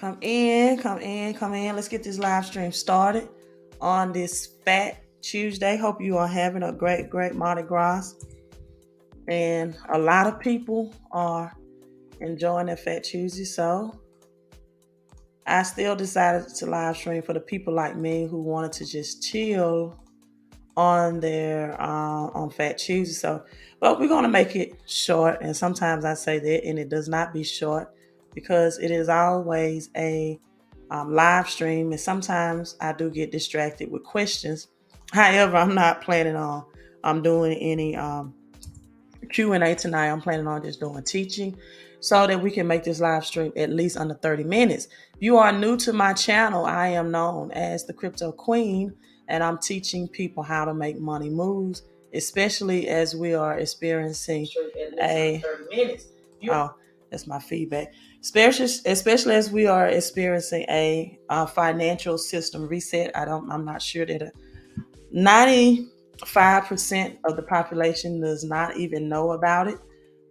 Come in, come in, come in. Let's get this live stream started on this Fat Tuesday. Hope you are having a great Mardi Gras. And a lot of people are enjoying their Fat Tuesday. So I still decided to live stream for the people like me who wanted to just chill on their on Fat Tuesday. So, but we're gonna make it short. And sometimes I say that, and it does not be short because it is always a live stream, and sometimes I do get distracted with questions. However, I'm not planning on doing any Q&A tonight. I'm planning on just doing teaching so that we can make this live stream at least under 30 minutes. If you are new to my channel, I am known as the Crypto Queen, and I'm teaching people how to make money moves, especially as we are experiencing a 30 minutes. Oh, that's my feedback. Especially as we are experiencing a financial system reset. I'm not sure that 95% of the population does not even know about it,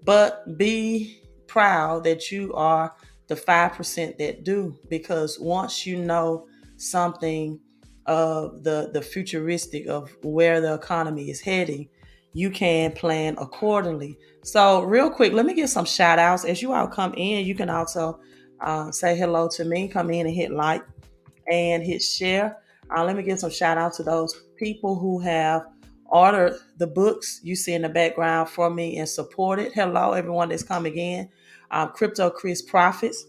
but be proud that you are the 5% that do, because once you know something of the futuristic of where the economy is heading, you can plan accordingly. So real quick, let me give some shout outs. As you all come in, you can also say hello to me. Come in and hit like and hit share. Let me give some shout out to those people who have ordered the books you see in the background for me and supported. Hello, everyone that's coming in. Crypto Chris Profits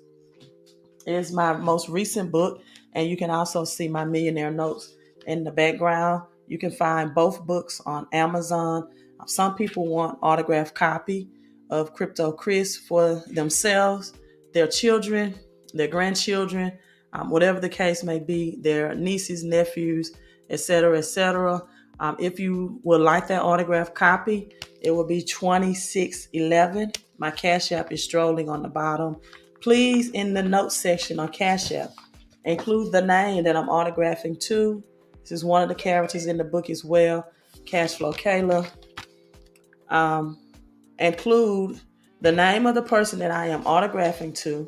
is my most recent book, and you can also see my millionaire notes in the background. You can find both books on Amazon. Some people want autographed copy of Crypto Chris for themselves, their children, their grandchildren, whatever the case may be, their nieces, nephews, etc., etc. If you would like that autographed copy, it will be 2611. My Cash App is strolling on the bottom. Please, in the notes section on Cash App, include the name that I'm autographing to. This is one of the characters in the book as well, Cashflow Kayla. Include the name of the person that I am autographing to.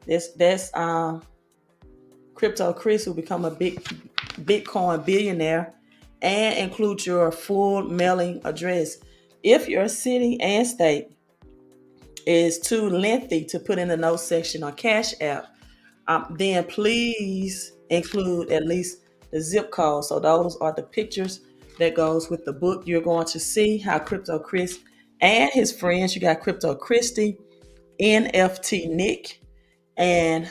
That's Crypto Chris, who become a big Bitcoin billionaire, and include your full mailing address. If your city and state is too lengthy to put in the notes section on Cash App, then please include at least the zip code. So those are the pictures that goes with the book. You're going to see how Crypto Chris and his friends, you got Crypto Christy, NFT Nick, and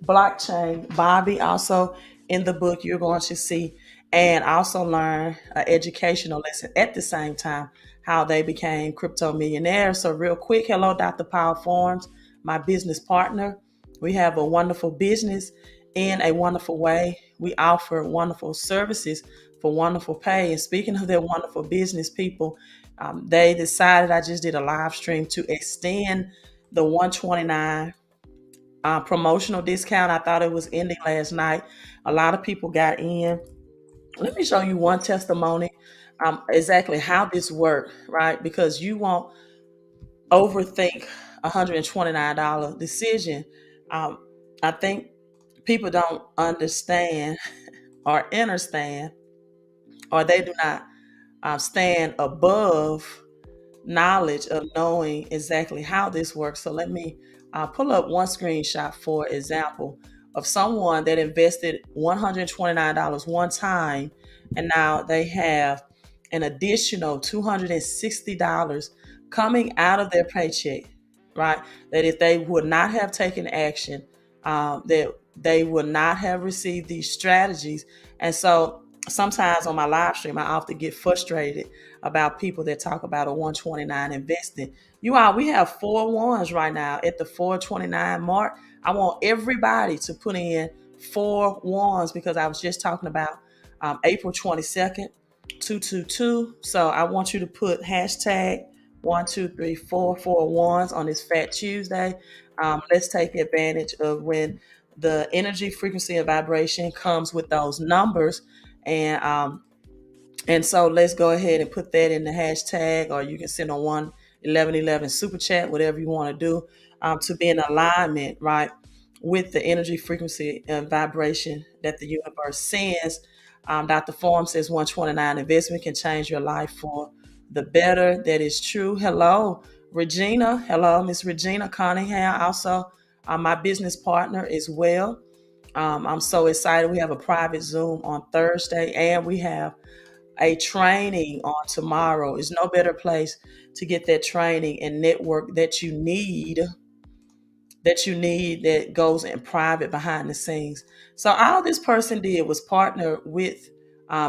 Blockchain Bobby also in the book. You're going to see and also learn an educational lesson at the same time, how they became crypto millionaires. So real quick, hello, Dr. Paul Forms, my business partner. We have a wonderful business in a wonderful way. We offer wonderful services for wonderful pay. And speaking of their wonderful business people, they decided, I just did a live stream to extend the 129 promotional discount. I thought it was ending last night. A lot of people got in. Let me show you one testimony, exactly how this worked, right? Because you won't overthink $129 decision. I think people don't understand or understand, or they do not stand above knowledge of knowing exactly how this works. So let me pull up one screenshot, for example, of someone that invested $129 one time, and now they have an additional $260 coming out of their paycheck, right? That if they would not have taken action, that they would not have received these strategies. And so sometimes on my live stream, I often get frustrated about people that talk about a 129 investing. You all, we have 4 ones right now at the 429 mark. I want everybody to put in 4 ones, because I was just talking about April 22nd, 222. So I want you to put hashtag 12344 ones on this Fat Tuesday. Let's take advantage of when the energy, frequency, and vibration comes with those numbers. And so let's go ahead and put that in the hashtag, or you can send a 11111 super chat, whatever you want to do, to be in alignment, right, with the energy, frequency, and vibration that the universe sends. Dr. Form says 129 investment can change your life for the better. That is true. Hello, Regina. Hello, Miss Regina Cunningham. Also, my business partner as well. I'm so excited. We have a private Zoom on Thursday, and we have a training on tomorrow. There's no better place to get that training and network that goes in private behind the scenes. So all this person did was partner with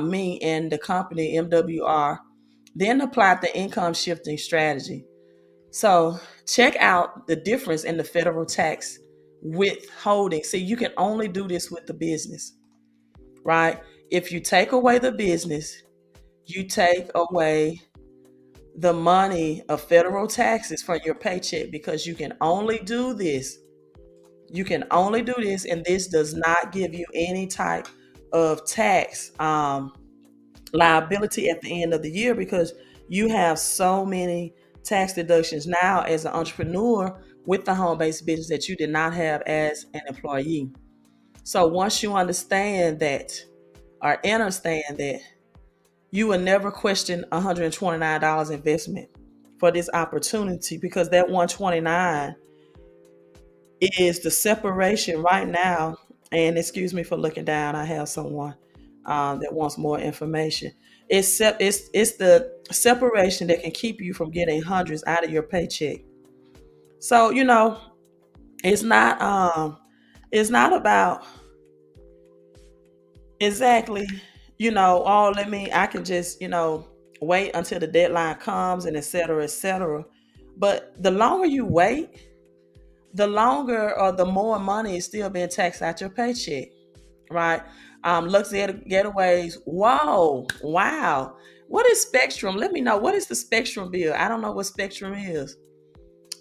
me and the company MWR, then applied the income shifting strategy. So check out the difference in the federal tax withholding. See, you can only do this with the business, right? If you take away the business, you take away the money of federal taxes from your paycheck, because you can only do this. You can only do this, and this does not give you any type of tax liability at the end of the year, because you have so many tax deductions now as an entrepreneur with the home-based business that you did not have as an employee. So once you understand that, or understand that, you will never question $129 investment for this opportunity, because that 129 is the separation right now. And excuse me for looking down. I have someone that wants more information. It's the separation that can keep you from getting hundreds out of your paycheck. So it's not about exactly oh, I can just wait until the deadline comes, and et cetera, et cetera. But the longer you wait, the longer or the more money is still being taxed out your paycheck, right? Lux Getaways. Whoa, wow. What is Spectrum? Let me know. What is the Spectrum bill? I don't know what Spectrum is.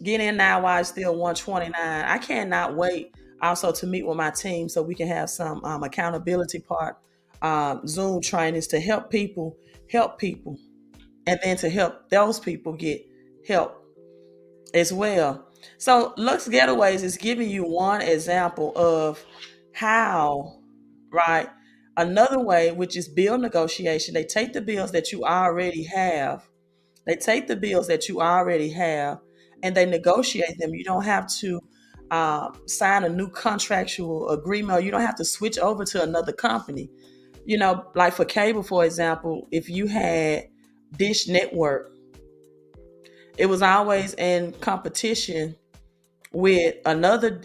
Get in now while it's still 129. I cannot wait also to meet with my team so we can have some accountability part Zoom trainings to help people, and then to help those people get help as well. So Lux Getaways is giving you one example of how, right? Another way, which is bill negotiation. They take the bills that you already have. And they negotiate them. You don't have to sign a new contractual agreement, or you don't have to switch over to another company. Like for cable, for example, if you had Dish Network, it was always in competition with another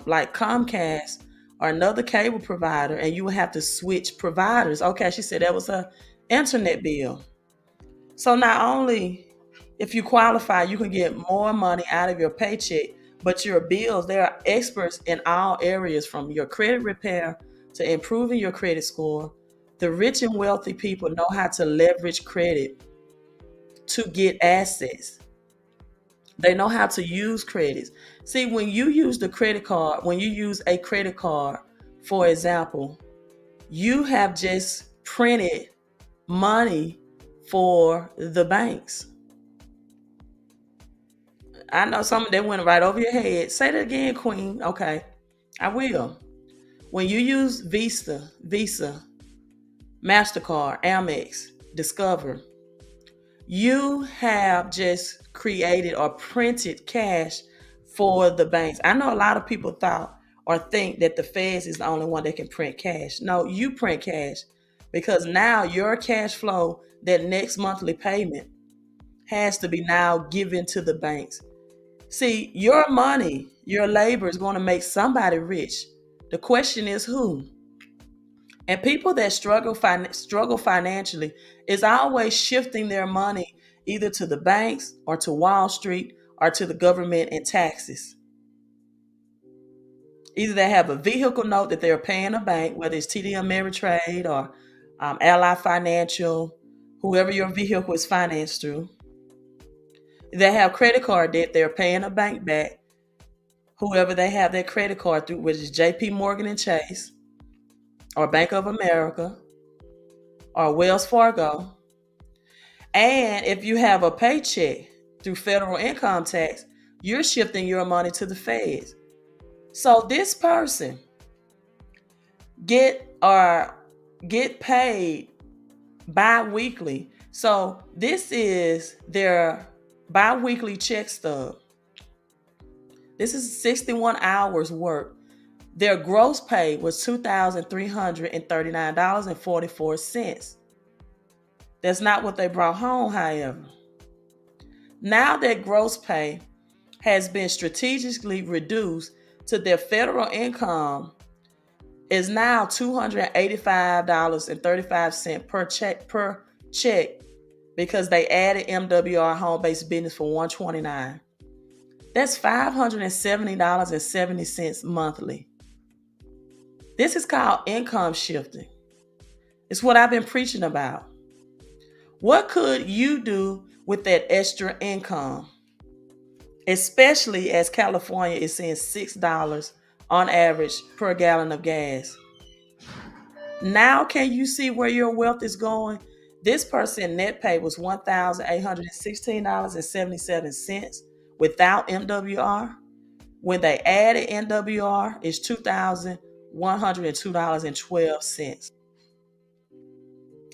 like Comcast or another cable provider, and you would have to switch providers. Okay, she said that was her internet bill. So not only if you qualify, you can get more money out of your paycheck, but your bills, there are experts in all areas, from your credit repair to improving your credit score. The rich and wealthy people know how to leverage credit to get assets. They know how to use credits. See, when you use a credit card, for example, you have just printed money for the banks. I know some of them went right over your head. Say that again, Queen. Okay, I will. When you use Visa, MasterCard, Amex, Discover, you have just created or printed cash for the banks. I know a lot of people thought or think that the Feds is the only one that can print cash. No, you print cash, because now your cash flow, that next monthly payment, has to be now given to the banks. See, your money, your labor is going to make somebody rich. The question is who? And people that struggle financially is always shifting their money either to the banks or to Wall Street or to the government and taxes. Either they have a vehicle note that they're paying a bank, whether it's TD Ameritrade or Ally Financial, whoever your vehicle is financed through. They have credit card debt, they're paying a bank back, whoever they have their credit card through, which is JP Morgan and Chase, or Bank of America, or Wells Fargo. And if you have a paycheck through federal income tax, you're shifting your money to the Feds. So this person get paid bi-weekly. So this is their bi-weekly check stub. This is 61 hours work. Their gross pay was $2,339.44. That's not what they brought home, however. Now that gross pay has been strategically reduced to their federal income is now $285.35 per check because they added MWR home-based business for $129. That's $570.70 monthly. This is called income shifting. It's what I've been preaching about. What could you do with that extra income? Especially as California is seeing $6 on average per gallon of gas. Now can you see where your wealth is going? This person net pay was $1,816.77 without MWR. When they added MWR, it's $2,102.12.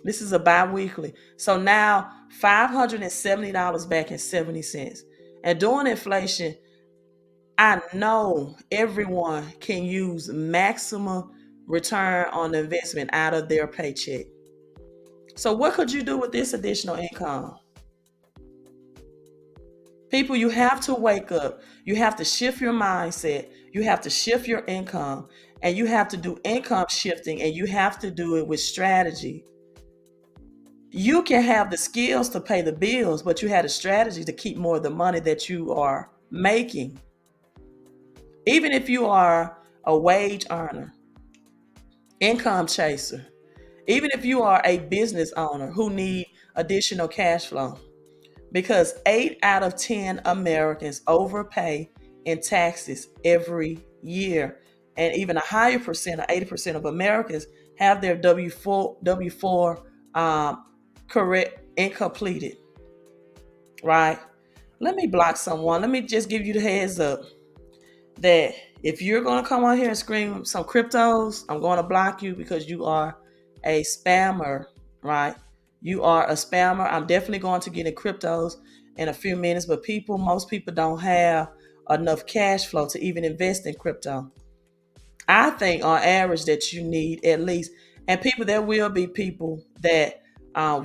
This is a bi-weekly. So now $570 back in 70 cents. And during inflation, I know everyone can use maximum return on investment out of their paycheck. So what could you do with this additional income? People, you have to wake up. You have to shift your mindset. You have to shift your income. And you have to do income shifting, and you have to do it with strategy. You can have the skills to pay the bills, but you had a strategy to keep more of the money that you are making. Even if you are a wage earner, income chaser, even if you are a business owner who need additional cash flow, because 8 out of 10 Americans overpay in taxes every year. And even a higher percent, or 80% of Americans, have their W-4 correct incompleted, right? Let me block someone. Let me just give you the heads up that if you're going to come on here and scream some cryptos, I'm going to block you because you are a spammer, right? You are a spammer. I'm definitely going to get in cryptos in a few minutes, but most people don't have enough cash flow to even invest in crypto. I think on average that you need at least, and people, there will be people that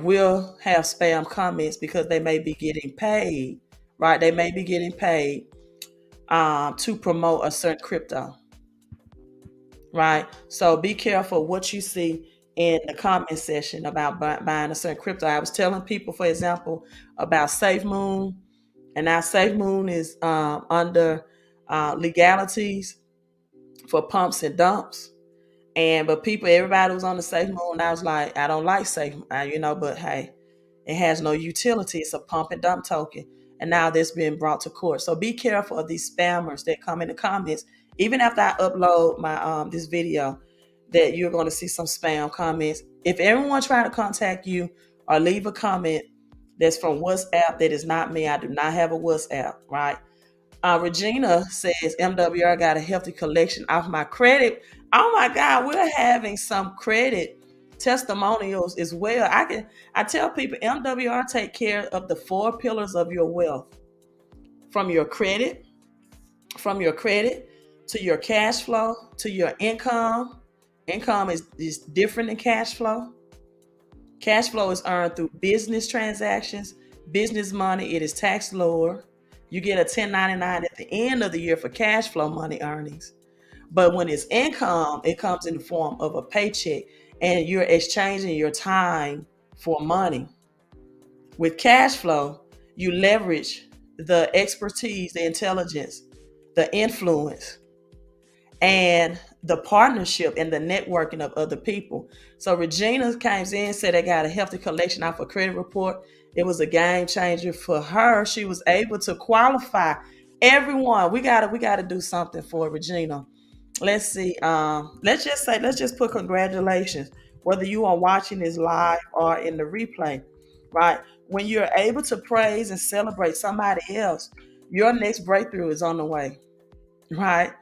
will have spam comments because they may be getting paid, right? They may be getting paid to promote a certain crypto, right? So be careful what you see in the comment section about buying a certain crypto. I was telling people, for example, about SafeMoon, and now SafeMoon is under legalities for pumps and dumps. But everybody was on the SafeMoon, and I was like, I don't like Safe, but hey, it has no utility. It's a pump and dump token. And now this being brought to court. So be careful of these spammers that come in the comments. Even after I upload my this video, that you're going to see some spam comments. If everyone try to contact you or leave a comment that's from WhatsApp, that is not me. I do not have a WhatsApp, right? Regina says, MWR got a healthy collection off my credit. Oh my God, we're having some credit testimonials as well. I tell people MWR take care of the 4 pillars of your wealth. From your credit to your cash flow, to your income. Income is different than cash flow. Cash flow is earned through business transactions, business money. It is taxed lower. You get a 1099 at the end of the year for cash flow money earnings. But when it's income, it comes in the form of a paycheck, and you're exchanging your time for money. With cash flow, you leverage the expertise, the intelligence, the influence, and the partnership and the networking of other people. So Regina came in and said they got a healthy collection off a credit report. It was a game changer for her. She was able to qualify. Everyone, we gotta do something for Regina. Let's see. Let's just put congratulations, whether you are watching this live or in the replay, right? When you're able to praise and celebrate somebody else, your next breakthrough is on the way, right?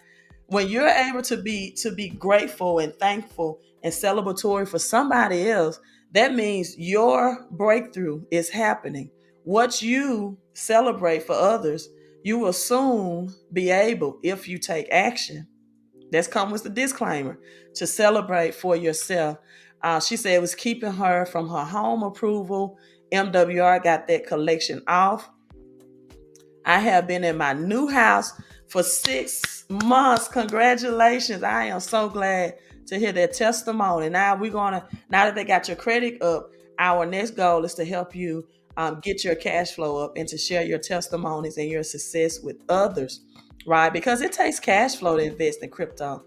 When you're able to be grateful and thankful and celebratory for somebody else, that means your breakthrough is happening. What you celebrate for others, you will soon be able, if you take action. That's come with the disclaimer, to celebrate for yourself. She said it was keeping her from her home approval. MWR got that collection off. I have been in my new house for 6 months. Congratulations. I am so glad to hear that testimony. Now that they got your credit up, our next goal is to help you get your cash flow up and to share your testimonies and your success with others, right? Because it takes cash flow to invest in crypto.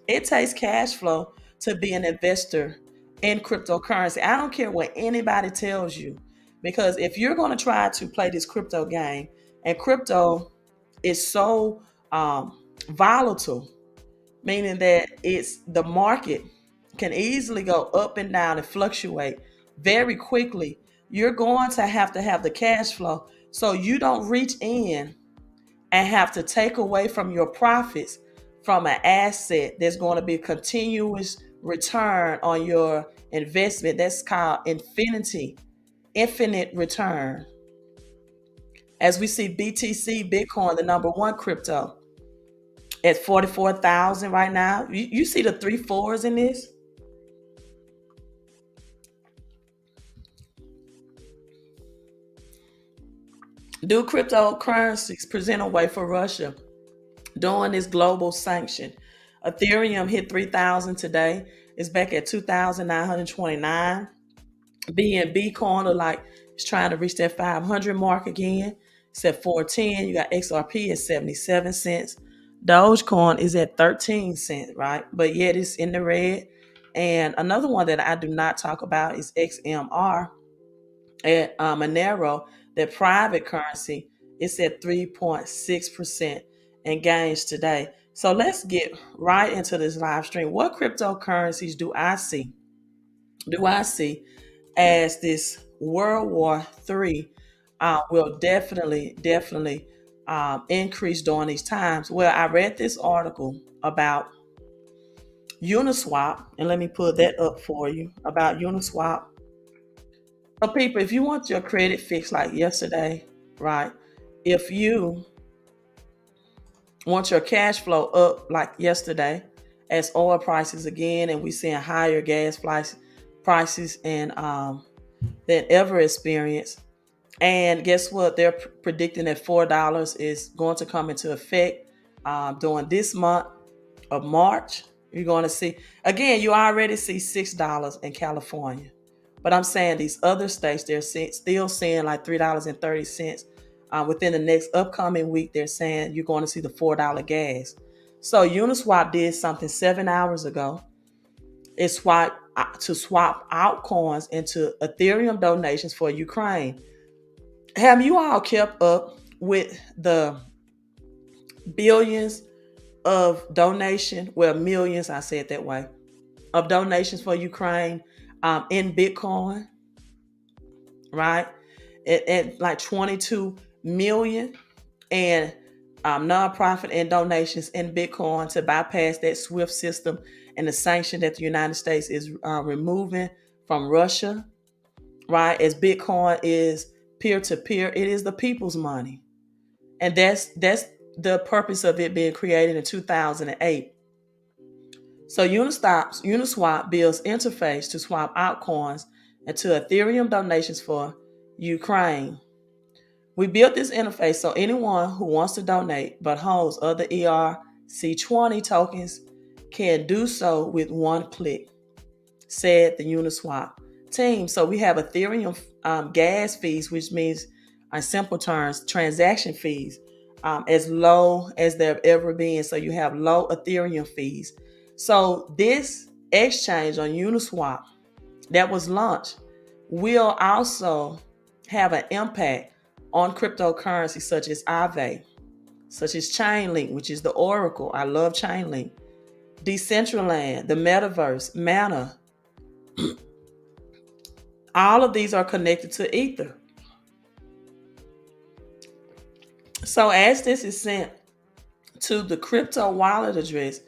It takes cash flow to be an investor in cryptocurrency. I don't care what anybody tells you, because if you're going to try to play this crypto game, and crypto is so volatile, meaning that it's the market can easily go up and down and fluctuate very quickly, you're going to have the cash flow so you don't reach in and have to take away from your profits from an asset that's going to be a continuous return on your investment. That's called infinite return. As we see BTC, Bitcoin, the number one crypto, at 44,000 right now. You see the three fours in this? Do cryptocurrencies present a way for Russia during this global sanction? Ethereum hit 3,000 today. It's back at 2,929. BNB coin are like it's trying to reach that 500 mark again. It's at 410. You got XRP at 77 cents. Dogecoin is at 13 cents, right? But yet it's in the red. And another one that I do not talk about is XMR at Monero, that private currency. It's at 3.6% in gains today. So let's get right into this live stream. What cryptocurrencies do I see? Do I see as this World War III will definitely increase during these times? Well, I read this article about Uniswap, and let me put that up for you about Uniswap. So, people, if you want your credit fixed like yesterday, right? If you want your cash flow up like yesterday, as oil prices again, and we're seeing higher gas prices and than ever experienced. And guess what? They're predicting that $4 is going to come into effect during this month of March. You're going to see, again, you already see $6 in California. But I'm saying these other states, they're still seeing like $3.30. Within the next upcoming week, they're saying you're going to see the $4 gas. So Uniswap did something 7 hours ago. It swap out coins into Ethereum donations for Ukraine. Have you all kept up with the billions of donation? Well, millions, I said that way, of donations for Ukraine in Bitcoin, right? At like 22 million, and nonprofit and donations in Bitcoin to bypass that SWIFT system and the sanction that the United States is removing from Russia, right? As Bitcoin is peer-to-peer, it is the people's money. And that's the purpose of it being created in 2008. So Uniswap builds interface to swap out coins into Ethereum donations for Ukraine. We built this interface so anyone who wants to donate but holds other ERC20 tokens can do so with one click, said the Uniswap team. So we have Ethereum gas fees, which means, in simple terms, transaction fees, as low as they've ever been. So you have low Ethereum fees. So this exchange on Uniswap that was launched will also have an impact on cryptocurrency such as Aave, such as Chainlink, which is the Oracle. I love Chainlink. Decentraland, the Metaverse, Mana. All of these are connected to Ether. So as this is sent to the crypto wallet address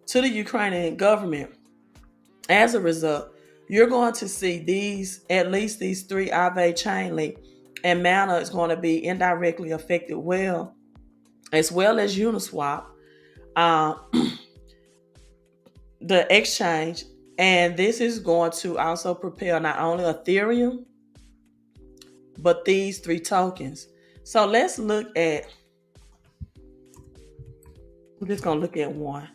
to the Ukrainian government. As a result, you're going to see at least these three Aave chain link and Mana is going to be indirectly affected as well as Uniswap, uh, the exchange. And this is going to also propel not only Ethereum, but these three tokens. So let's look at, we're just going to look at one.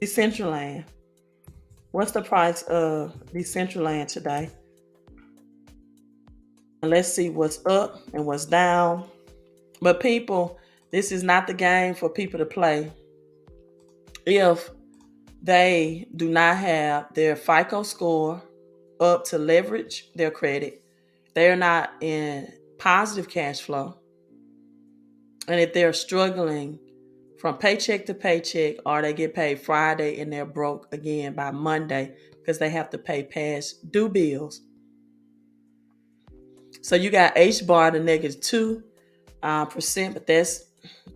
Decentraland. What's the price of Decentraland today? And let's see what's up and what's down. But people, this is not the game for people to play if they do not have their FICO score up to leverage their credit. They're not in positive cash flow. And if they're struggling from paycheck to paycheck, or they get paid Friday and they're broke again by Monday because they have to pay past due bills. So you got H bar to -2%, but that's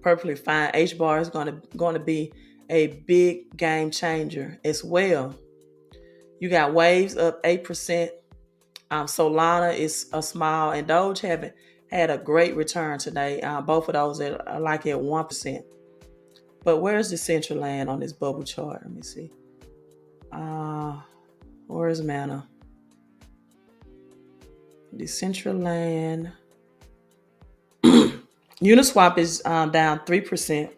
perfectly fine. H bar is going to be a big game changer as well. You got Waves up 8%. Solana is a small, and Doge haven't had a great return today. Both of those are like at 1%. But where's Decentraland on this bubble chart? Let me see. Where's Mana? Decentraland. Uniswap is down 3%.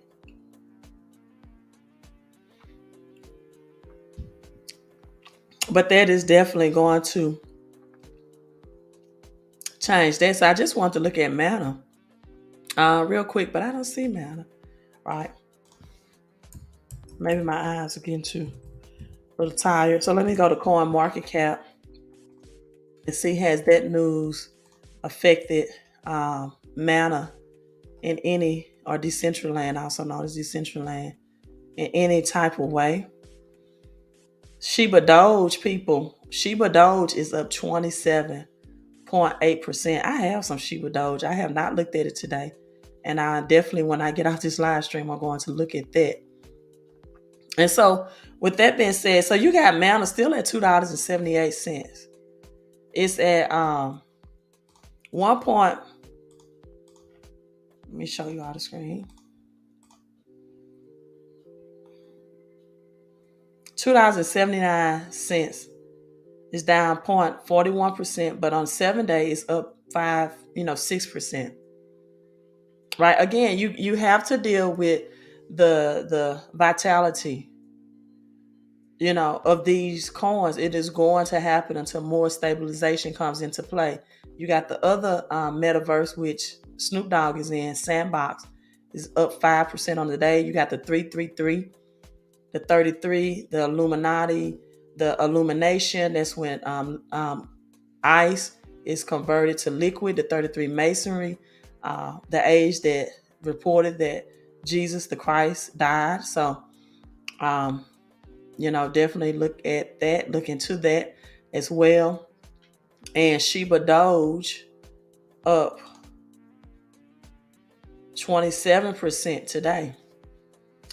But that is definitely going to change that. So I just want to look at Mana real quick, but I don't see Mana. Right? Maybe my eyes are getting too a little tired. So let me go to Coin Market Cap and see, has that news affected Mana in any, or Decentraland, also known as Decentraland, in any type of way. Shiba Doge, people. Shiba Doge is up 27.8%. I have some Shiba Doge. I have not looked at it today. And I definitely, when I get off this live stream, I'm going to look at that. And so, with that being said, so you got Mana still at $2.78. It's at let me show you on the screen. $2.79 is down 0.41%, but on 7 days up 6%. Right? Again, you have to deal with the vitality, of these coins. It is going to happen until more stabilization comes into play. You got the other metaverse, which Snoop Dogg is in, Sandbox, is up 5% on the day. You got the 333, the 33, the Illuminati, the Illumination. That's when ice is converted to liquid. The 33 Masonry, the age that reported that Jesus the Christ died. So, definitely look at that, look into that as well. And Shiba Doge up 27% today.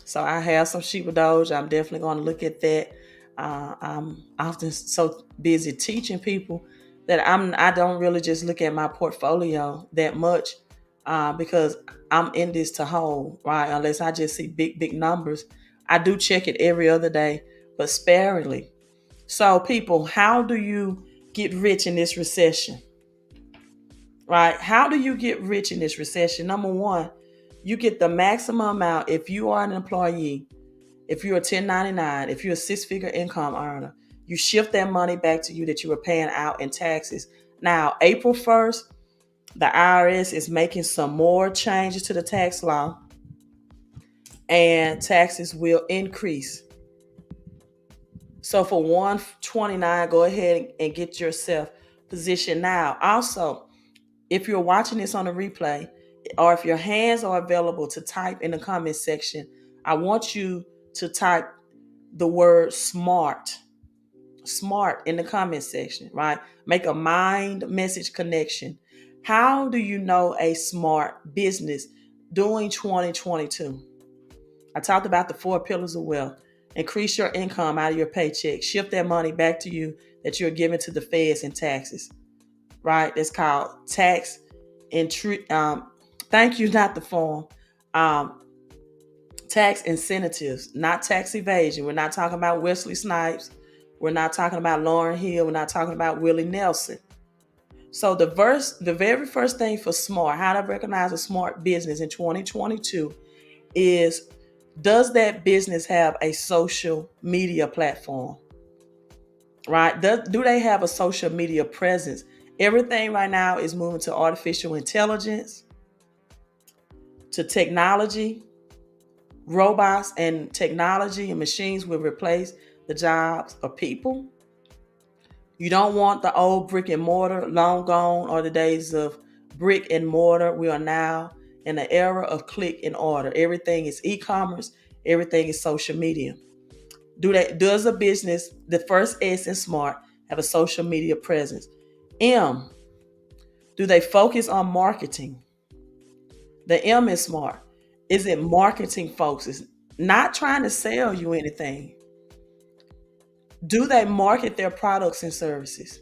So I have some Shiba Doge. I'm definitely going to look at that. I'm often so busy teaching people that I don't really just look at my portfolio that much because I'm in this to hold, right? Unless I just see big numbers. I do check it every other day, but sparingly. So people, how do you get rich in this recession? Right? How do you get rich in this recession? Number one, you get the maximum amount if you are an employee, if you're a 1099, if you're a six-figure income earner. You shift that money back to you that you were paying out in taxes. Now, April 1st, the IRS is making some more changes to the tax law, and taxes will increase. So for 129, go ahead and get yourself positioned now. Also, if you're watching this on a replay, or if your hands are available to type in the comment section, I want you to type the word smart in the comment section, right? Make a mind message connection. How do you know a smart business during 2022? I talked about the 4 pillars of wealth. Increase your income out of your paycheck. Shift that money back to you that you're giving to the feds and taxes. Right? That's called tax thank you, not the form. Um, tax incentives, not tax evasion. We're not talking about Wesley Snipes. We're not talking about Lauryn Hill. We're not talking about Willie Nelson. So the very first thing for smart, how to recognize a smart business in 2022 is, does that business have a social media platform? Right? Do they have a social media presence? Everything right now is moving to artificial intelligence, to technology. Robots and technology and machines will replace the jobs of people. You don't want the old brick and mortar, long gone are the days of brick and mortar. We are now in the era of click and order. Everything is e-commerce. Everything is social media. Does a business, the first S in smart, have a social media presence? M, do they focus on marketing? The M is smart. Is it marketing focused? Not trying to sell you anything. Do they market their products and services?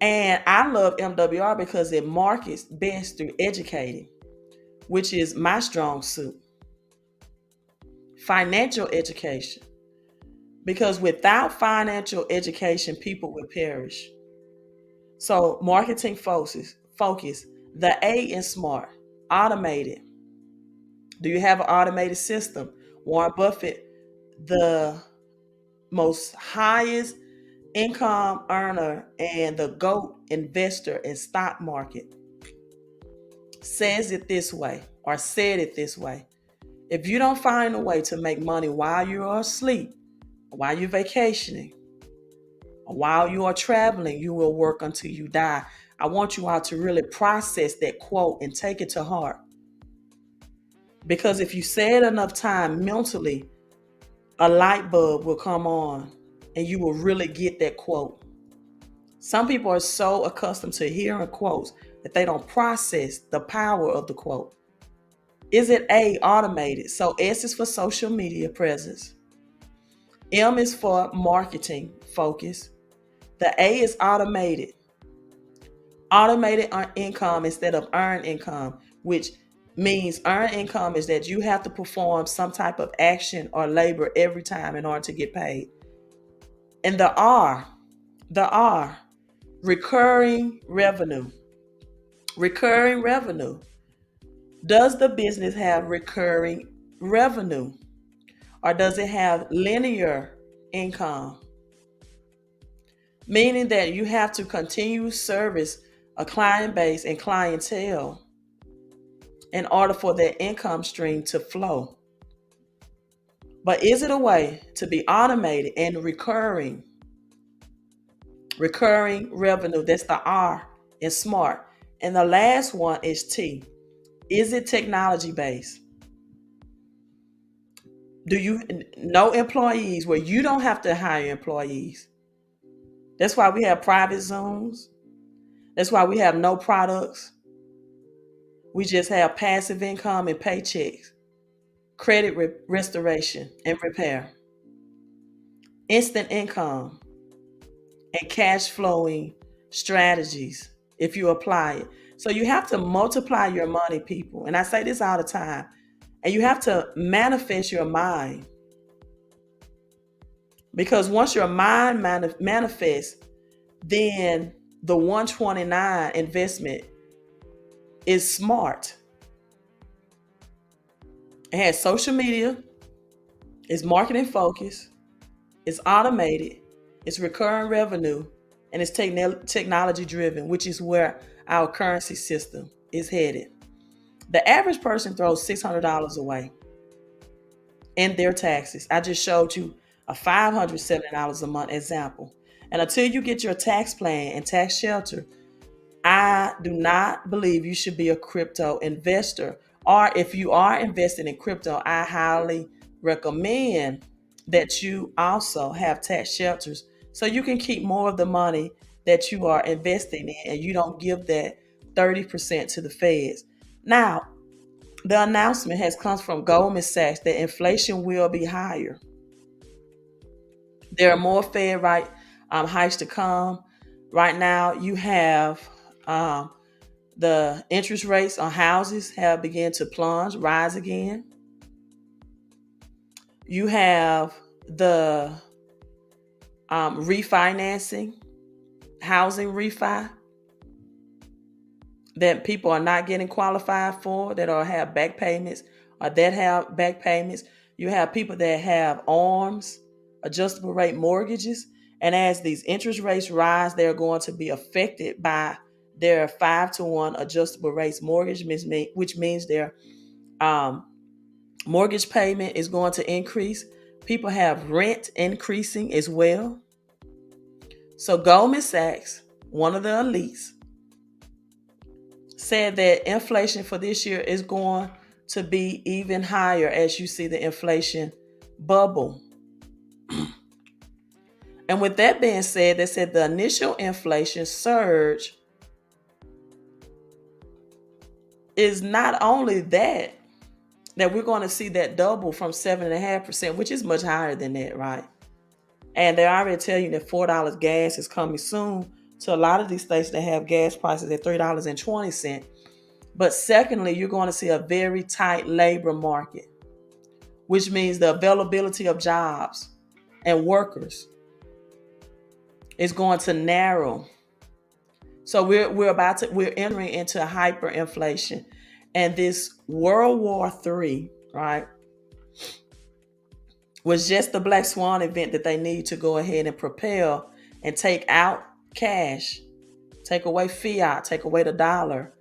And I love MWR because it markets best through educating, which is my strong suit. Financial education. Because without financial education, people will perish. So marketing focus. The A in smart, automated. Do you have an automated system? Warren Buffett, the most highest income earner and the GOAT investor in stock market, says it this way, or said it this way. If you don't find a way to make money while you are asleep, while you're vacationing, or while you are traveling, you will work until you die. I want you all to really process that quote and take it to heart. Because if you say it enough time mentally, a light bulb will come on and you will really get that quote. Some people are so accustomed to hearing quotes that they don't process the power of the quote. Is it A, automated? So S is for social media presence. M is for marketing focus. The A is automated. Automated income instead of earned income, which means earned income is that you have to perform some type of action or labor every time in order to get paid. And the R, recurring revenue. Recurring revenue. Does the business have recurring revenue? Or does it have linear income? Meaning that you have to continue service a client base and clientele in order for that income stream to flow. But is it a way to be automated and recurring? Recurring revenue, that's the R in smart. And the last one is T. Is it technology based? Do you know employees where you don't have to hire employees? That's why we have private zones. That's why we have no products. We just have passive income and paychecks, credit restoration and repair, instant income, and cash flowing strategies if you apply it. So you have to multiply your money, people. And I say this all the time. And you have to manifest your mind. Because once your mind manifests, then the 129 investment is smart. It has social media, it's marketing focus, it's automated, it's recurring revenue, and it's technology driven, which is where our currency system is headed. The average person throws $600 away in their taxes. I just showed you a $570 a month example. And until you get your tax plan and tax shelter, I do not believe you should be a crypto investor. Or if you are investing in crypto, I highly recommend that you also have tax shelters so you can keep more of the money that you are investing in and you don't give that 30% to the feds. Now, the announcement has come from Goldman Sachs that inflation will be higher. There are more Fed hikes to come. Right now, you have the interest rates on houses have begun to rise again. You have the refinancing, housing refi that people are not getting qualified for, that have back payments or that have back payments. You have people that have ARMs, adjustable rate mortgages. And as these interest rates rise, they're going to be affected by their 5-to-1 adjustable rates mortgage, which means their mortgage payment is going to increase. People have rent increasing as well. So Goldman Sachs, one of the elites, said that inflation for this year is going to be even higher as you see the inflation bubble. And with that being said, they said the initial inflation surge is not only that we're going to see that double from 7.5%, which is much higher than that, right? And they already tell you that $4 gas is coming soon to a lot of these states that have gas prices at $3.20. But secondly, you're going to see a very tight labor market, which means the availability of jobs and workers is going to narrow. So we're entering into hyperinflation, and this World War III, right, was just the black swan event that they need to go ahead and propel and take out cash, take away fiat, take away the dollar,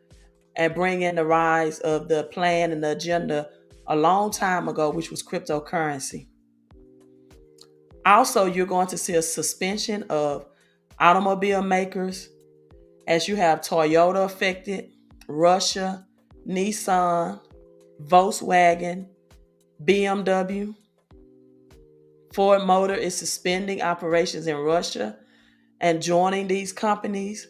and bring in the rise of the plan and the agenda a long time ago, which was cryptocurrency. Also, you're going to see a suspension of automobile makers, as you have Toyota affected, Russia, Nissan, Volkswagen, BMW. Ford Motor is suspending operations in Russia and joining these companies.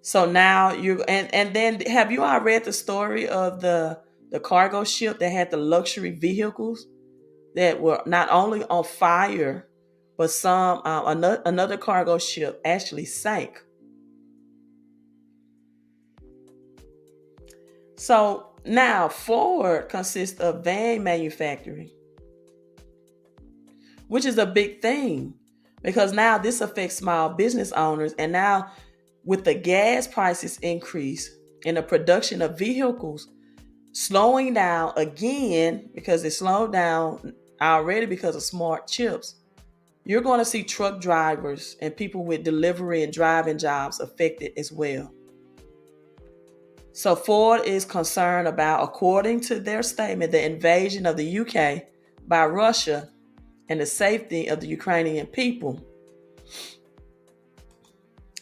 So now and then have you all read the story of the cargo ship that had the luxury vehicles that were not only on fire, but some another cargo ship actually sank. So now Ford consists of van manufacturing, which is a big thing because now this affects small business owners. And now with the gas prices increase and the production of vehicles slowing down again, because it slowed down already because of smart chips, you're going to see truck drivers and people with delivery and driving jobs affected as well. So Ford is concerned about, according to their statement, the invasion of the UK by Russia and the safety of the Ukrainian people.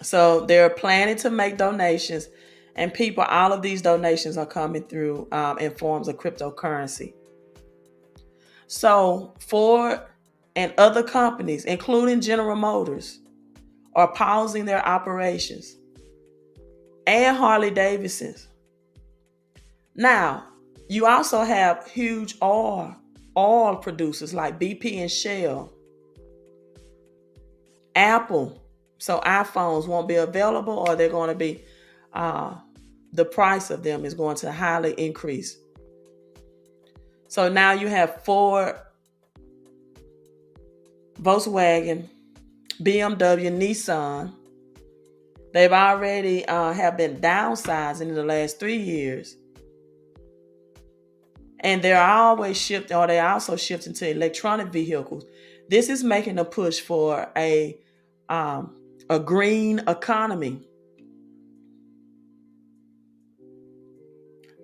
So they're planning to make donations, and all of these donations are coming through in forms of cryptocurrency. So Ford and other companies, including General Motors, are pausing their operations, and Harley Davidson's. Now, you also have huge oil producers like BP and Shell, Apple. So iPhones won't be available, or they're going to be, the price of them is going to highly increase. So now you have Ford, Volkswagen, BMW, Nissan. They've already have been downsizing in the last 3 years. And they're always shifting, or they also shifting to electronic vehicles. This is making a push for a green economy.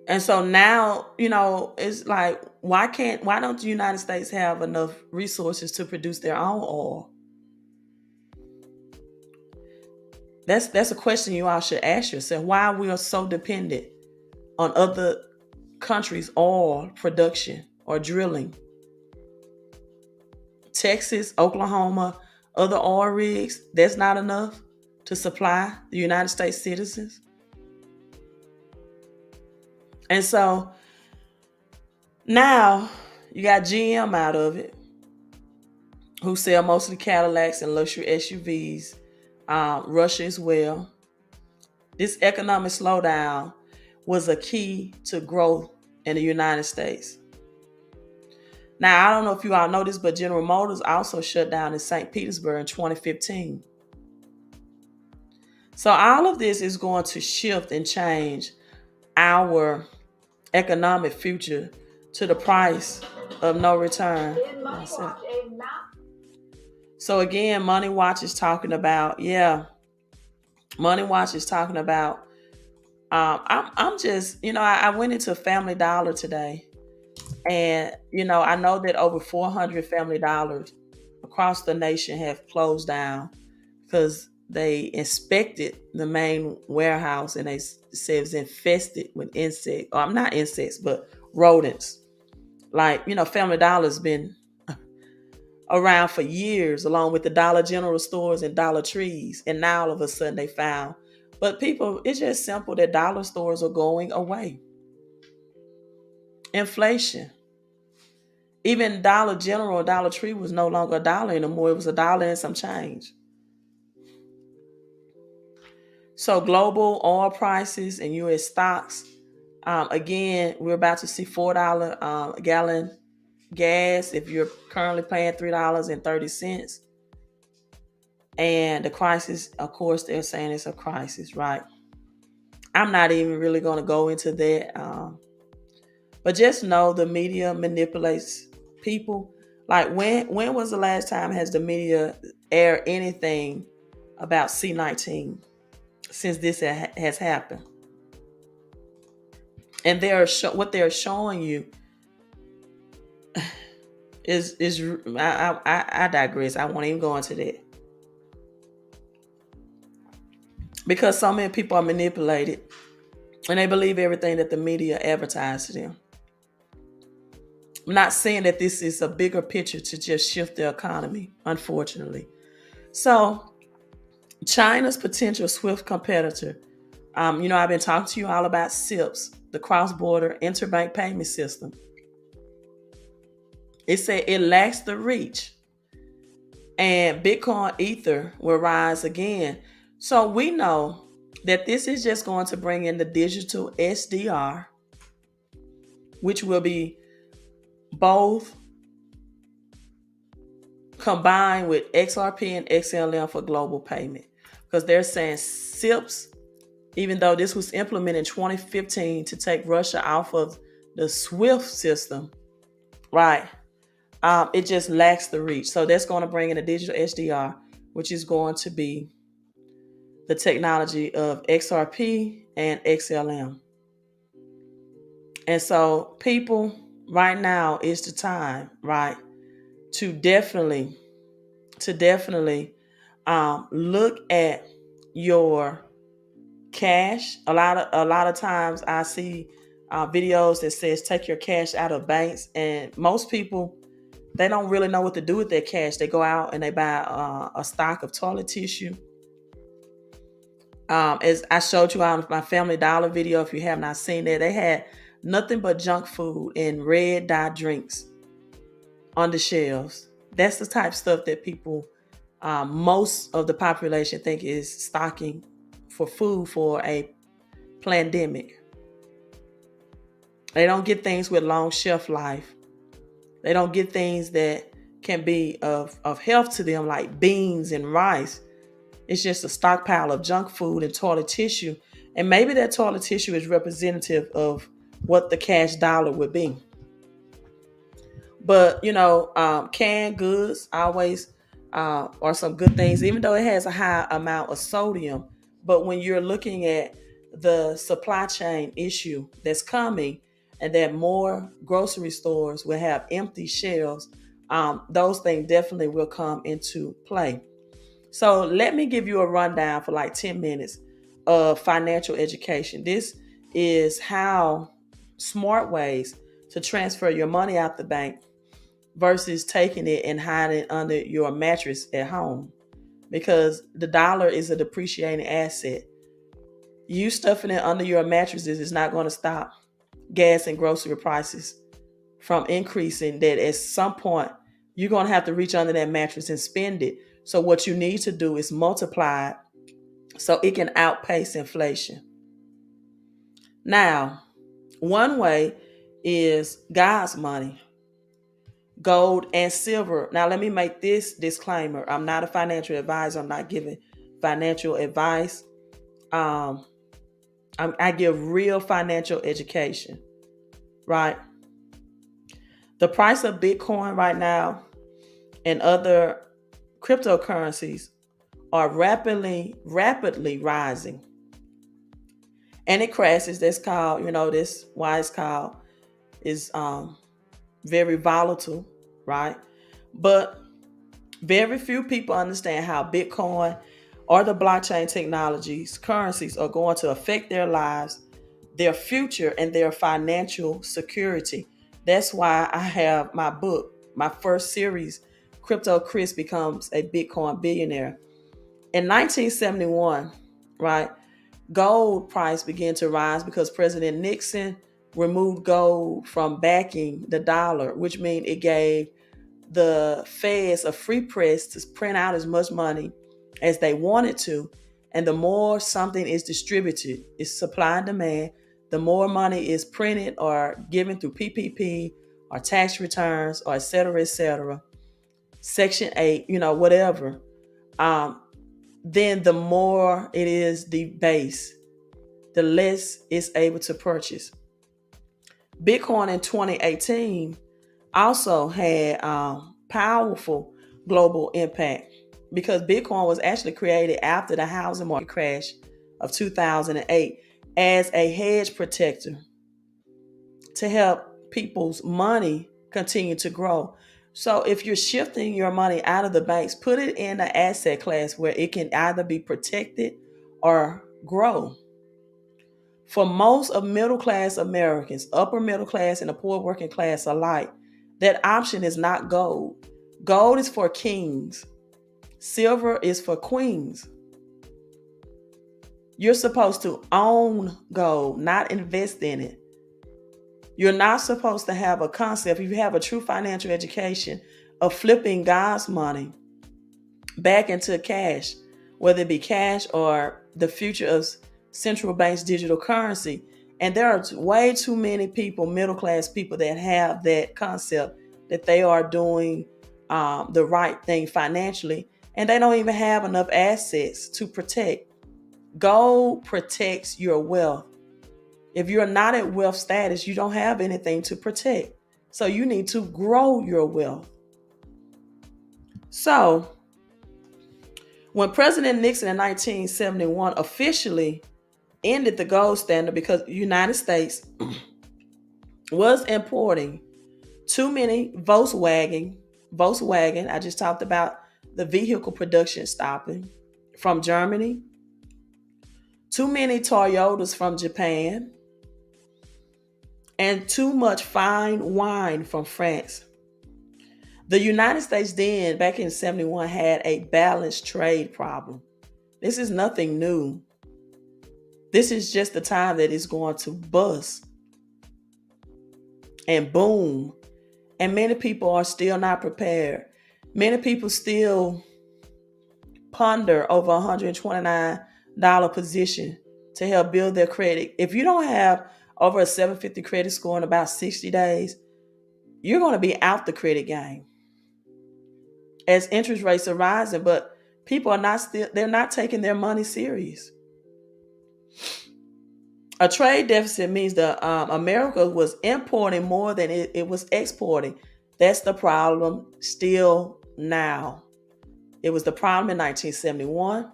And so now, it's like, why don't the United States have enough resources to produce their own oil? That's a question you all should ask yourself. Why we are so dependent on other countries' oil production or drilling. Texas, Oklahoma, other oil rigs, that's not enough to supply the United States citizens. And so now you got GM out of it, who sell mostly Cadillacs and luxury SUVs. Russia as well. This economic slowdown was a key to growth in the United States. Now, I don't know if you all know this, but General Motors also shut down in St. Petersburg in 2015. So all of this is going to shift and change our economic future to the price of no return. So again, Money Watch is talking about, Money Watch is talking about, I'm just, I went into Family Dollar today, and, I know that over 400 Family Dollars across the nation have closed down because they inspected the main warehouse and they said it was infested with insects, or not insects, but rodents. Like, Family Dollar's been around for years, along with the Dollar General stores and Dollar Trees. And now all of a sudden they found. But people, it's just simple that dollar stores are going away. Inflation. Even Dollar General, Dollar Tree was no longer a dollar anymore. It was $1 and some change. So global oil prices and U.S. stocks. Again, we're about to see $4 a gallon gas if you're currently paying $3.30. And the crisis, of course, they're saying it's a crisis, right? I'm not even really going to go into that. But just know the media manipulates people. Like when was the last time has the media aired anything about C-19 since this has happened? And what they're showing you is I digress. I won't even go into that. Because so many people are manipulated and they believe everything that the media advertises to them. I'm not saying that this is a bigger picture to just shift the economy, unfortunately. So China's potential swift competitor, I've been talking to you all about SIPS, the cross-border interbank payment system. It said it lacks the reach, and Bitcoin Ether will rise again. So we know that this is just going to bring in the digital SDR, which will be both combined with XRP and XLM for global payment. Because they're saying SIPS, even though this was implemented in 2015 to take Russia off of the SWIFT system, right? It just lacks the reach. So that's going to bring in a digital SDR, which is going to be the technology of XRP and XLM. And so people, right now is the time, right, to definitely look at your cash. A lot of times I see videos that says take your cash out of banks, and most people, they don't really know what to do with their cash. They go out and they buy a stock of toilet tissue. As I showed you on my Family Dollar video, if you have not seen that, they had nothing but junk food and red dye drinks on the shelves. That's the type of stuff that people, most of the population, think is stocking for food for a pandemic. They don't get things with long shelf life. They don't get things that can be of health to them, like beans and rice. It's just a stockpile of junk food and toilet tissue. And maybe that toilet tissue is representative of what the cash dollar would be. But, canned goods always are some good things, even though it has a high amount of sodium. But when you're looking at the supply chain issue that's coming, and that more grocery stores will have empty shelves, those things definitely will come into play. So let me give you a rundown for like 10 minutes of financial education. This is how smart ways to transfer your money out the bank versus taking it and hiding it under your mattress at home, because the dollar is a depreciating asset. You stuffing it under your mattresses is not going to stop gas and grocery prices from increasing, that at some point you're going to have to reach under that mattress and spend it. So what you need to do is multiply it so it can outpace inflation. Now, one way is God's money, gold and silver. Now, let me make this disclaimer. I'm not a financial advisor. I'm not giving financial advice. I give real financial education, right? The price of Bitcoin right now and other cryptocurrencies are rapidly rising. And it crashes. That's called, this why it's called is very volatile, right? But very few people understand how Bitcoin or the blockchain technologies, currencies are going to affect their lives, their future, and their financial security. That's why I have my book, my first series, Crypto Chris Becomes a Bitcoin Billionaire. In 1971, right, gold price began to rise because President Nixon removed gold from backing the dollar, which means it gave the feds a free press to print out as much money as they wanted to. And the more something is distributed, it's supply and demand, the more money is printed or given through PPP or tax returns or et cetera, Section 8, whatever. Then the more it is debased, the less it's able to purchase. Bitcoin in 2018 also had powerful global impact because Bitcoin was actually created after the housing market crash of 2008 as a hedge protector to help people's money continue to grow. So if you're shifting your money out of the banks, put it in an asset class where it can either be protected or grow. For most of middle class Americans, upper middle class and the poor working class alike, that option is not gold. Gold is for kings. Silver is for queens. You're supposed to own gold, not invest in it. You're not supposed to have a concept, if you have a true financial education, of flipping God's money back into cash, whether it be cash or the future of central bank's digital currency. And there are way too many people, middle class people, that have that concept that they are doing the right thing financially, and they don't even have enough assets to protect. Gold protects your wealth. If you're not at wealth status, you don't have anything to protect. So you need to grow your wealth. So when President Nixon in 1971 officially ended the gold standard because the United States was importing too many Volkswagen, I just talked about the vehicle production stopping from Germany, too many Toyotas from Japan, and too much fine wine from France. The United States then, back in 71, had a balanced trade problem. This is nothing new. This is just the time that it's going to bust and boom. And many people are still not prepared. Many people still ponder over $129 position to help build their credit. If you don't have over a 750 credit score in about 60 days, you're going to be out the credit game as interest rates are rising. But people they're not taking their money serious. A trade deficit means that America was importing more than it was exporting. That's the problem still now. It was the problem in 1971,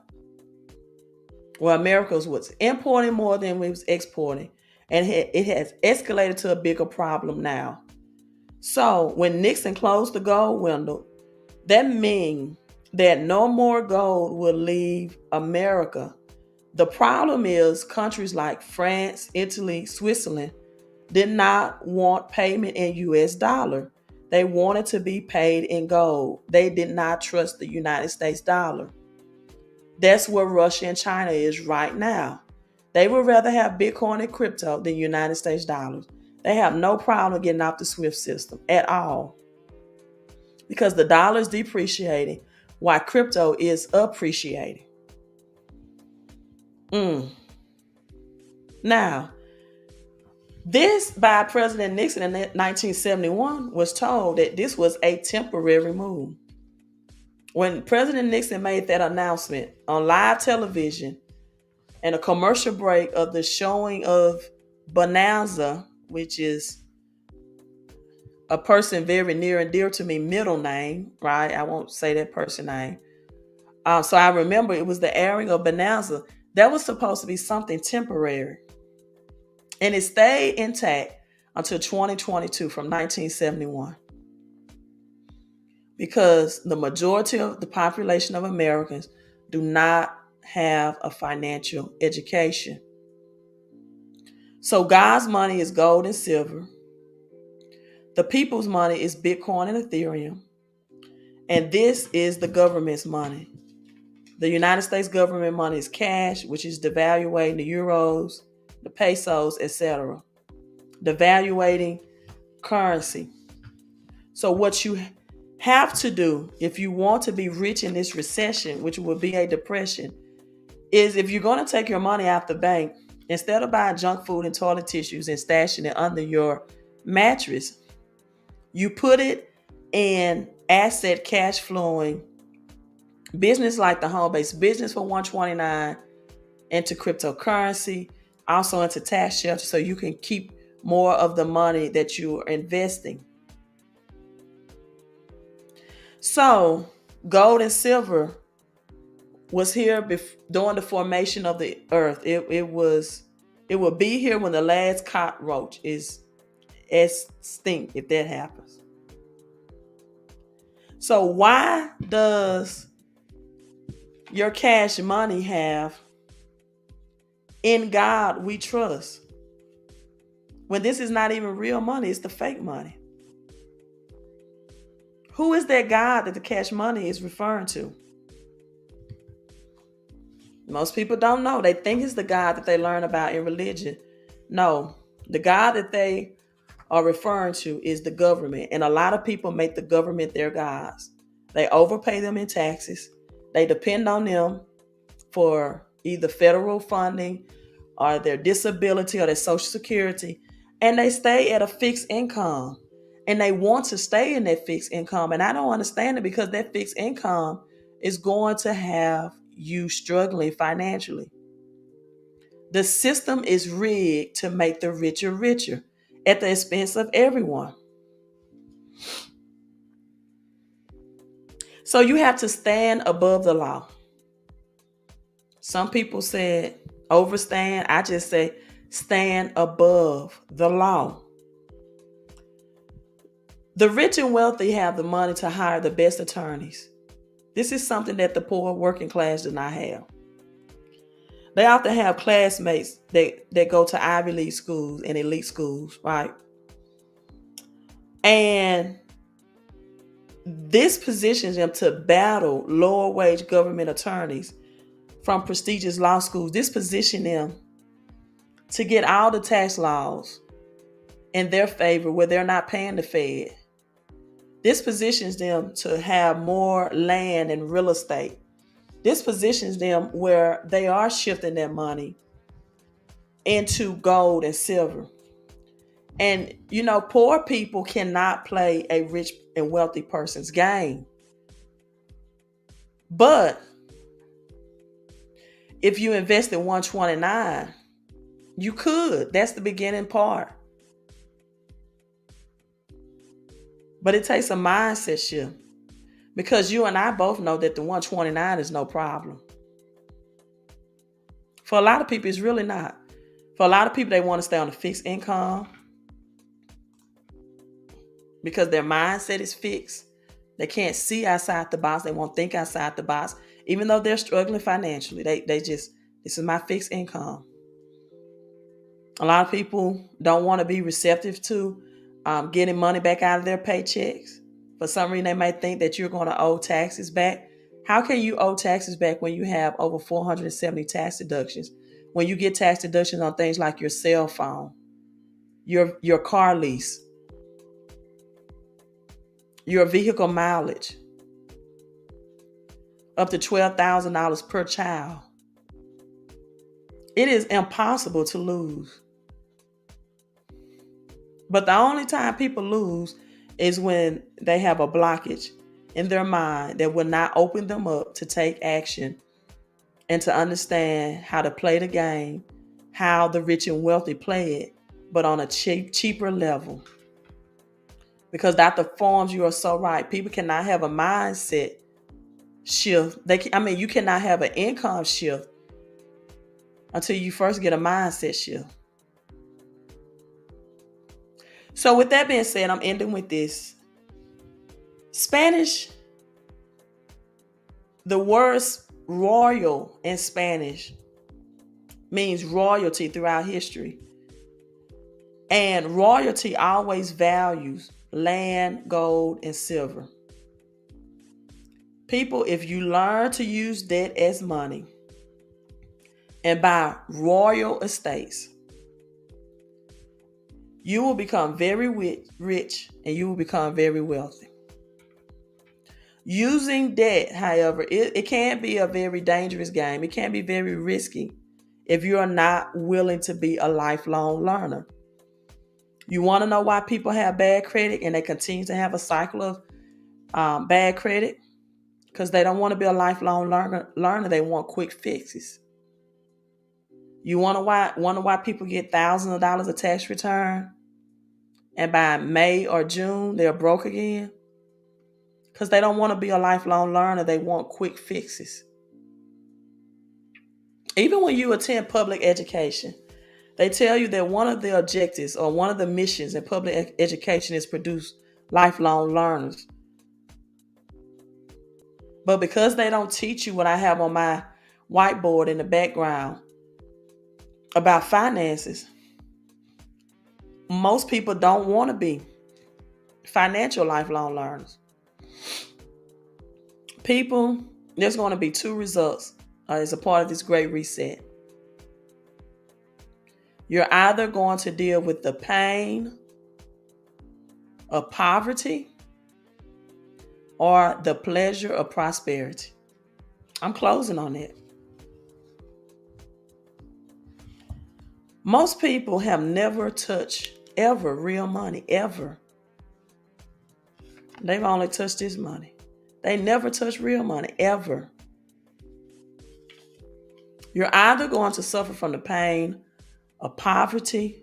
where America was importing more than it was exporting. And it has escalated to a bigger problem now. So when Nixon closed the gold window, that means that no more gold will leave America. The problem is countries like France, Italy, Switzerland did not want payment in US dollar. They wanted to be paid in gold. They did not trust the United States dollar. That's where Russia and China is right now. They would rather have Bitcoin and crypto than United States dollars. They have no problem getting off the SWIFT system at all because the dollar is depreciating while crypto is appreciating. Now, this by President Nixon in 1971 was told that this was a temporary move. When President Nixon made that announcement on live television and a commercial break of the showing of Bonanza, which is a person very near and dear to me, middle name, right? I won't say that person name. So I remember it was the airing of Bonanza. That was supposed to be something temporary. And it stayed intact until 2022 from 1971. Because the majority of the population of Americans do not have a financial education. So God's money is gold and silver. The people's money is Bitcoin and Ethereum. And this is the government's money. The United States government money is cash, which is devaluating the euros, the pesos, etc. Devaluating currency. So what you have to do if you want to be rich in this recession, which will be a depression, is if you're going to take your money out the bank, instead of buying junk food and toilet tissues and stashing it under your mattress, you put it in asset cash flowing business like the home-based business for 129, into cryptocurrency, also into tax shelter, so you can keep more of the money that you are investing. So gold and silver was here during the formation of the earth. It will be here when the last cockroach is extinct, if that happens. So why does your cash money have "In God We Trust" when this is not even real money? It's the fake money. Who is that God that the cash money is referring to? Most people don't know. They think it's the God that they learn about in religion. No, the God that they are referring to is the government. And a lot of people make the government their gods. They overpay them in taxes. They depend on them for either federal funding or their disability or their social security. And they stay at a fixed income. And they want to stay in that fixed income. And I don't understand it, because that fixed income is going to have you struggling financially. The system is rigged to make the richer richer at the expense of everyone. So you have to stand above the law. Some people said overstand. I just say stand above the law. The rich and wealthy have the money to hire the best attorneys. This is something that the poor working class do not have. They often have classmates that go to Ivy League schools and elite schools, right? And this positions them to battle lower wage government attorneys from prestigious law schools. This positions them to get all the tax laws in their favor where they're not paying the Fed. This positions them to have more land and real estate. This positions them where they are shifting their money into gold and silver. And, poor people cannot play a rich and wealthy person's game. But if you invest in 129, you could. That's the beginning part. But it takes a mindset shift, because you and I both know that the 129 is no problem. For a lot of people, it's really not. For a lot of people, they want to stay on a fixed income because their mindset is fixed. They can't see outside the box. They won't think outside the box. Even though they're struggling financially, they just, this is my fixed income. A lot of people don't want to be receptive to getting money back out of their paychecks. For some reason, they might think that you're going to owe taxes back. How can you owe taxes back when you have over 470 tax deductions? When you get tax deductions on things like your cell phone, your car lease, your vehicle mileage, up to $12,000 per child. It is impossible to lose. But the only time people lose is when they have a blockage in their mind that will not open them up to take action and to understand how to play the game, how the rich and wealthy play it, but on a cheaper level. Because Dr. Forms, you are so right. People cannot have a mindset shift. You cannot have an income shift until you first get a mindset shift. So with that being said, I'm ending with this. Spanish, the word royal in Spanish means royalty throughout history. And royalty always values land, gold, and silver. People, if you learn to use debt as money and buy royal estates, you will become very rich and you will become very wealthy. Using debt, however, it can be a very dangerous game. It can be very risky if you are not willing to be a lifelong learner. You want to know why people have bad credit and they continue to have a cycle of bad credit? Because they don't want to be a lifelong learner. They want quick fixes. You wonder why people get thousands of dollars of tax return and by May or June they're broke again? Because they don't want to be a lifelong learner. They want quick fixes. Even when you attend public education, they tell you that one of the objectives or one of the missions in public education is produce lifelong learners. But because they don't teach you what I have on my whiteboard in the background about finances, most people don't want to be financial lifelong learners. People, there's going to be two results as a part of this great reset. You're either going to deal with the pain of poverty or the pleasure of prosperity. I'm closing on that. Most people have never touched ever real money, ever. They've only touched this money. They never touch real money, ever. You're either going to suffer from the pain of poverty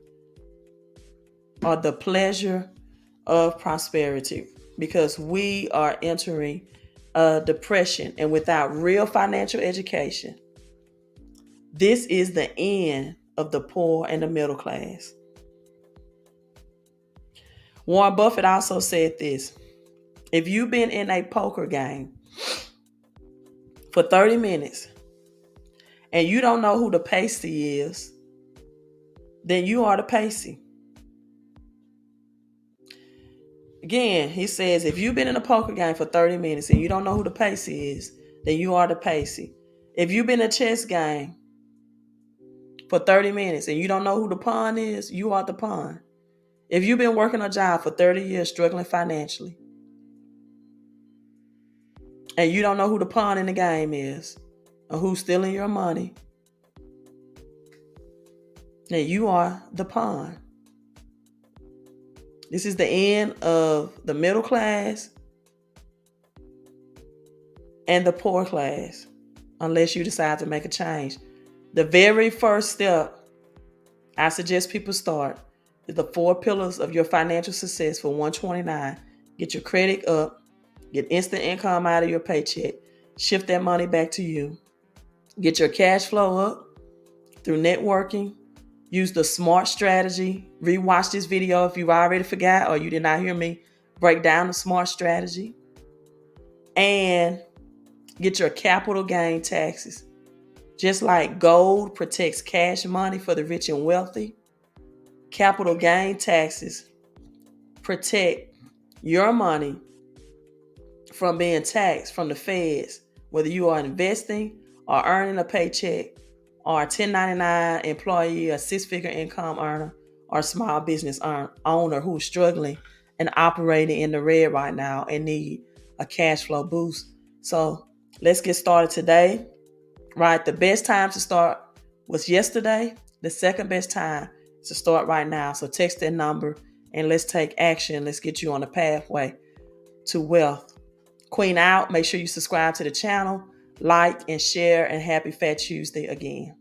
or the pleasure of prosperity, because we are entering a depression, and without real financial education, this is the end of the poor and the middle class. Warren Buffett also said this: if you've been in a poker game for 30 minutes and you don't know who the pasty is, then you are the pasty. Again, he says, if you've been in a poker game for 30 minutes and you don't know who the pasty is, then you are the pasty. If you've been in a chess game for 30 minutes and you don't know who the pawn is, you are the pawn. If you've been working a job for 30 years struggling financially and you don't know who the pawn in the game is or who's stealing your money, then you are the pawn. This is the end of the middle class and the poor class, unless you decide to make a change. The very first step I suggest people start is the 4 pillars of your financial success for 129. Get your credit up, get instant income out of your paycheck, shift that money back to you, get your cash flow up through networking. Use the SMART strategy. Rewatch this video if you already forgot or you did not hear me break down the SMART strategy. And get your capital gain taxes. Just like gold protects cash money for the rich and wealthy, capital gain taxes protect your money from being taxed from the feds, whether you are investing or earning a paycheck, or a 1099 employee, a 6-figure income earner, or small business owner who's struggling and operating in the red right now and need a cash flow boost. So let's get started today. Right, the best time to start was yesterday. The second best time is to start right now. So text that number and let's take action. Let's get you on the pathway to wealth. Queen out. Make sure you subscribe to the channel, like and share, and happy Fat Tuesday again.